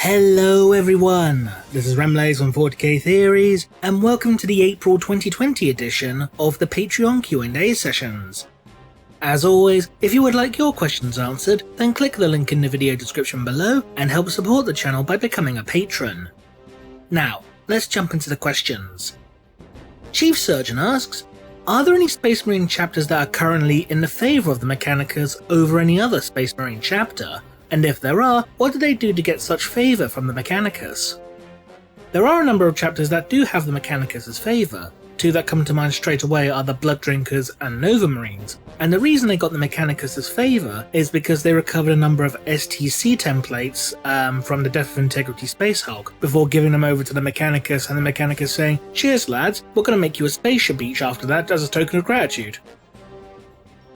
Hello everyone, this is Remlays on 40k Theories, and welcome to the April 2020 edition of the Patreon Q&A sessions. As always, if you would like your questions answered, then click the link in the video description below and help support the channel by becoming a patron. Now, let's jump into the questions. Chief Surgeon asks, are there any Space Marine chapters that are currently in the favour of the Mechanicus over any other Space Marine chapter? And if there are, what do they do to get such favour from the Mechanicus? There are a number of chapters that do have the Mechanicus' favour. Two that come to mind straight away are the Blood Drinkers and Nova Marines, and the reason they got the Mechanicus' favour is because they recovered a number of STC templates from the Death of Integrity Space Hulk before giving them over to the Mechanicus, and the Mechanicus saying, "Cheers lads, we're going to make you a spaceship each after that as a token of gratitude."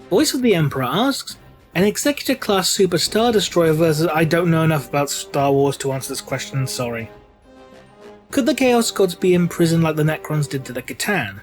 Voice of the Emperor asks, an Executor class Super Star Destroyer versus I don't know enough about Star Wars to answer this question, sorry. Could the Chaos Gods be imprisoned like the Necrons did to the C'tan?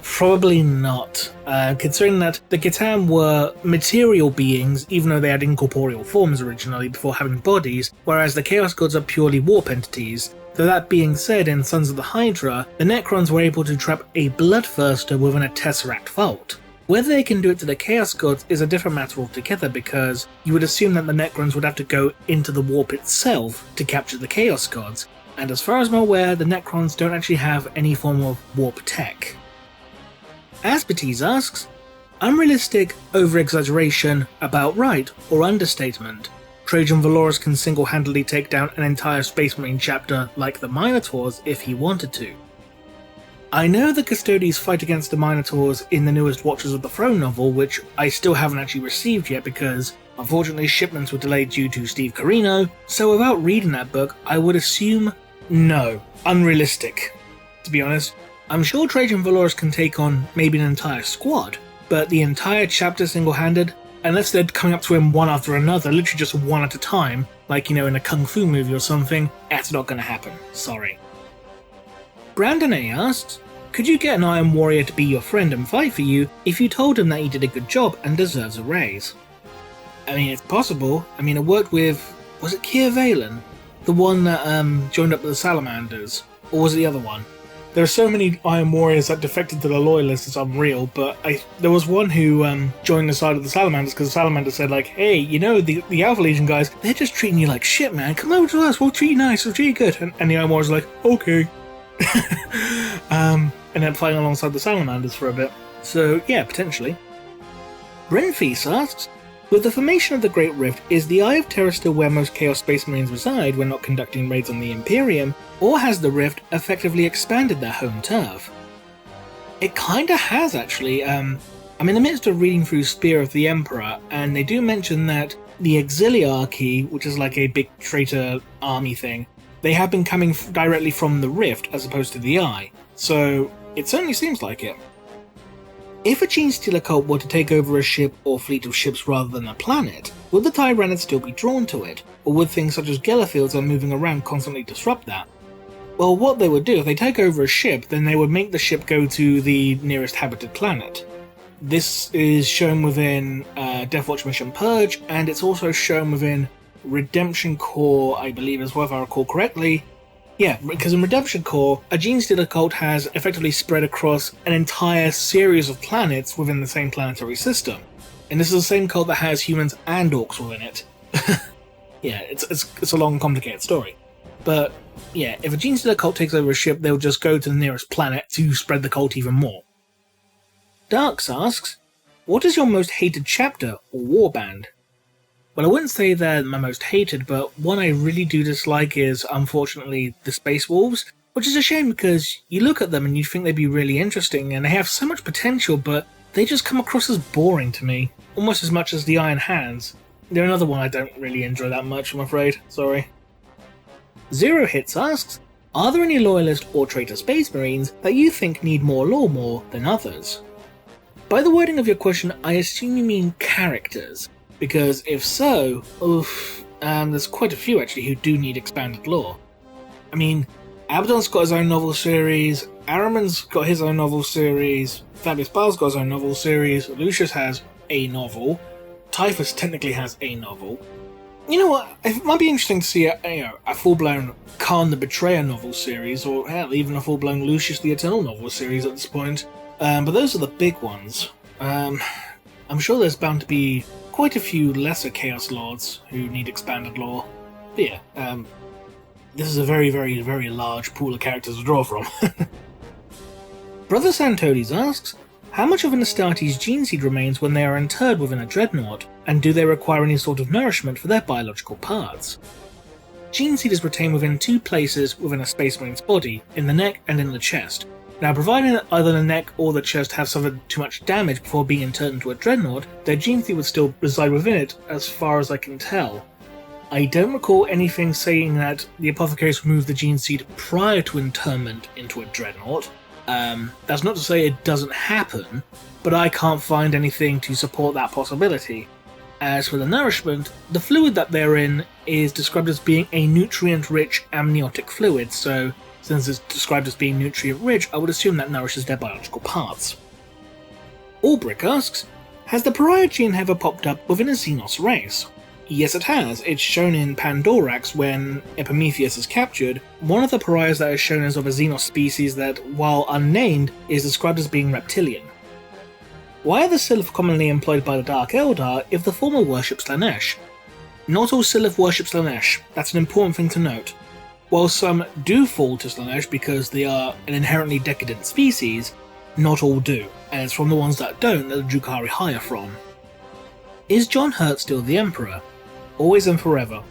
Probably not, considering that the C'tan were material beings even though they had incorporeal forms originally before having bodies, whereas the Chaos Gods are purely warp entities. Though that being said, in Sons of the Hydra, the Necrons were able to trap a Bloodthirster within a Tesseract vault. Whether they can do it to the Chaos Gods is a different matter altogether, because you would assume that the Necrons would have to go into the warp itself to capture the Chaos Gods, and as far as I'm aware, the Necrons don't actually have any form of warp tech. Aspetes asks, unrealistic, over-exaggeration, about right, or understatement? Trajan Valoris can single-handedly take down an entire Space Marine chapter like the Minotaurs if he wanted to. I know the Custodes fight against the Minotaurs in the newest Watchers of the Throne novel, which I still haven't actually received yet because, unfortunately, shipments were delayed due to Steve Carino, so without reading that book, I would assume no, unrealistic. To be honest, I'm sure Trajan Valoris can take on maybe an entire squad, but the entire chapter single-handed, unless they're coming up to him one after another, literally just one at a time, like, in a Kung Fu movie or something, that's not going to happen, sorry. Brandon A asks, could you get an Iron Warrior to be your friend and fight for you if you told him that he did a good job and deserves a raise? I mean, it's possible. I mean, I worked with, was it Keir Valen? The one that joined up with the Salamanders? Or was it the other one? There are so many Iron Warriors that defected to the Loyalists, it's unreal, but there was one who joined the side of the Salamanders because the Salamanders said like, hey, the Alpha Legion guys, they're just treating you like shit, man. Come over to us, we'll treat you nice, we'll treat you good. And the Iron Warriors are like, okay. And then fighting alongside the Salamanders for a bit. So yeah, potentially. Brenfeast asks, with the formation of the Great Rift, is the Eye of Terror still where most Chaos Space Marines reside when not conducting raids on the Imperium, or has the Rift effectively expanded their home turf? It kinda has actually. I'm in the midst of reading through Spear of the Emperor, and they do mention that the Exiliarchy, which is like a big traitor army thing, they have been coming directly from the Rift as opposed to the Eye, so it certainly seems like it. If a Genestealer cult were to take over a ship or fleet of ships rather than a planet, would the Tyranids still be drawn to it, or would things such as Gellerfields and moving around constantly disrupt that? Well, what they would do, if they take over a ship, then they would make the ship go to the nearest habited planet. This is shown within Deathwatch Mission Purge, and it's also shown within Redemption Core, I believe as well, if I recall correctly. Yeah, because in Redemption Core, a Genestealer cult has effectively spread across an entire series of planets within the same planetary system. And this is the same cult that has humans and orcs within it. Yeah, it's a long, complicated story. But yeah, if a Genestealer cult takes over a ship, they'll just go to the nearest planet to spread the cult even more. Darks asks, what is your most hated chapter or warband? Well, I wouldn't say they're my most hated, but one I really do dislike is, unfortunately, the Space Wolves, which is a shame because you look at them and you think they'd be really interesting, and they have so much potential, but they just come across as boring to me, almost as much as the Iron Hands. They're another one I don't really enjoy that much, I'm afraid, sorry. Zero Hits asks, are there any Loyalist or Traitor Space Marines that you think need more lore more than others? By the wording of your question, I assume you mean characters. Because if so, there's quite a few actually who do need expanded lore. I mean, Abaddon's got his own novel series, Araman's got his own novel series, Fabius Baal's got his own novel series, Lucius has a novel, Typhus technically has a novel. You know what? It might be interesting to see a full-blown Khan the Betrayer novel series, or hell, even a full-blown Lucius the Eternal novel series at this point. But those are the big ones. I'm sure there's bound to be quite a few lesser Chaos Lords who need expanded lore. But yeah, this is a very, very, very large pool of characters to draw from. Brother Santodes asks, how much of an Astartes gene seed remains when they are interred within a dreadnought, and do they require any sort of nourishment for their biological parts? Gene seed is retained within 2 places within a Space Marine's body, in the neck and in the chest. Now, providing that either the neck or the chest have suffered too much damage before being interred into a dreadnought, their gene seed would still reside within it, as far as I can tell. I don't recall anything saying that the apothecaries removed the gene seed prior to interment into a dreadnought. That's not to say it doesn't happen, but I can't find anything to support that possibility. As for the nourishment, the fluid that they're in is described as being a nutrient-rich amniotic fluid, so since it's described as being nutrient-rich, I would assume that nourishes their biological parts. Albrick asks, has the pariah gene ever popped up within a Xenos race? Yes, it has. It's shown in Pandorax when Epimetheus is captured. One of the pariahs that is shown is of a Xenos species that, while unnamed, is described as being reptilian. Why are the Sylph commonly employed by the Dark Eldar if the former worship Slaanesh? Not all Sylph worship Slaanesh. That's an important thing to note. While some do fall to Slaanesh because they are an inherently decadent species, not all do, and it's from the ones that don't that the Drukhari hire from. Is John Hurt still the Emperor? Always and forever.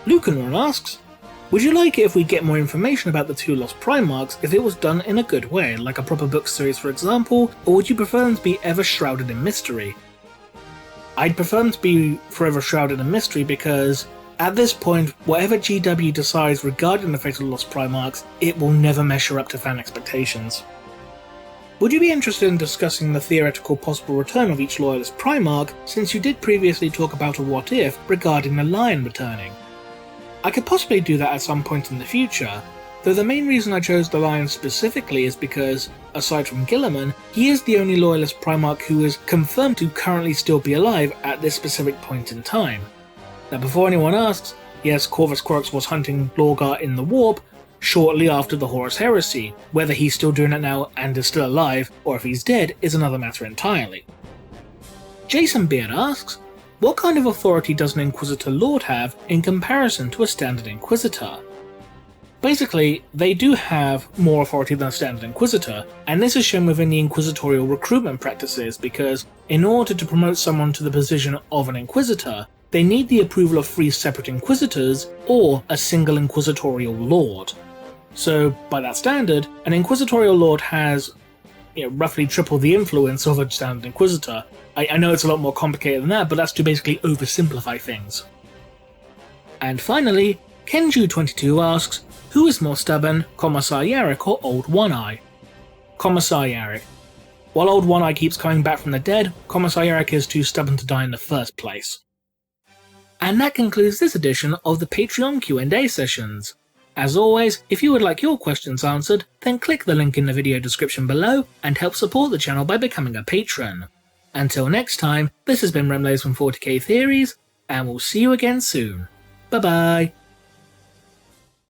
Lucanor asks, would you like it if we get more information about the 2 lost Primarchs if it was done in a good way, like a proper book series for example, or would you prefer them to be ever shrouded in mystery? I'd prefer them to be forever shrouded in mystery because, at this point, whatever GW decides regarding the fate of the lost Primarchs, it will never measure up to fan expectations. Would you be interested in discussing the theoretical possible return of each Loyalist Primarch, since you did previously talk about a what-if regarding the Lion returning? I could possibly do that at some point in the future, though the main reason I chose the Lion specifically is because, aside from Guilliman, he is the only Loyalist Primarch who is confirmed to currently still be alive at this specific point in time. Now before anyone asks, yes, Corvus Crux was hunting Lorgar in the Warp, shortly after the Horus Heresy. Whether he's still doing it now and is still alive, or if he's dead, is another matter entirely. Jason Beard asks, what kind of authority does an Inquisitor Lord have in comparison to a standard Inquisitor? Basically, they do have more authority than a standard Inquisitor, and this is shown within the Inquisitorial recruitment practices because, in order to promote someone to the position of an Inquisitor, they need the approval of 3 separate Inquisitors or a single Inquisitorial Lord. So, by that standard, an Inquisitorial Lord has roughly triple the influence of a standard Inquisitor. I know it's a lot more complicated than that, but that's to basically oversimplify things. And finally, Kenju22 asks, who is more stubborn, Commissar Yarrick or Old One-Eye? Commissar Yarrick. While Old One-Eye keeps coming back from the dead, Commissar Yarrick is too stubborn to die in the first place. And that concludes this edition of the Patreon Q&A sessions. As always, if you would like your questions answered, then click the link in the video description below and help support the channel by becoming a patron. Until next time, this has been Remlays from 40k Theories, and we'll see you again soon. Bye bye!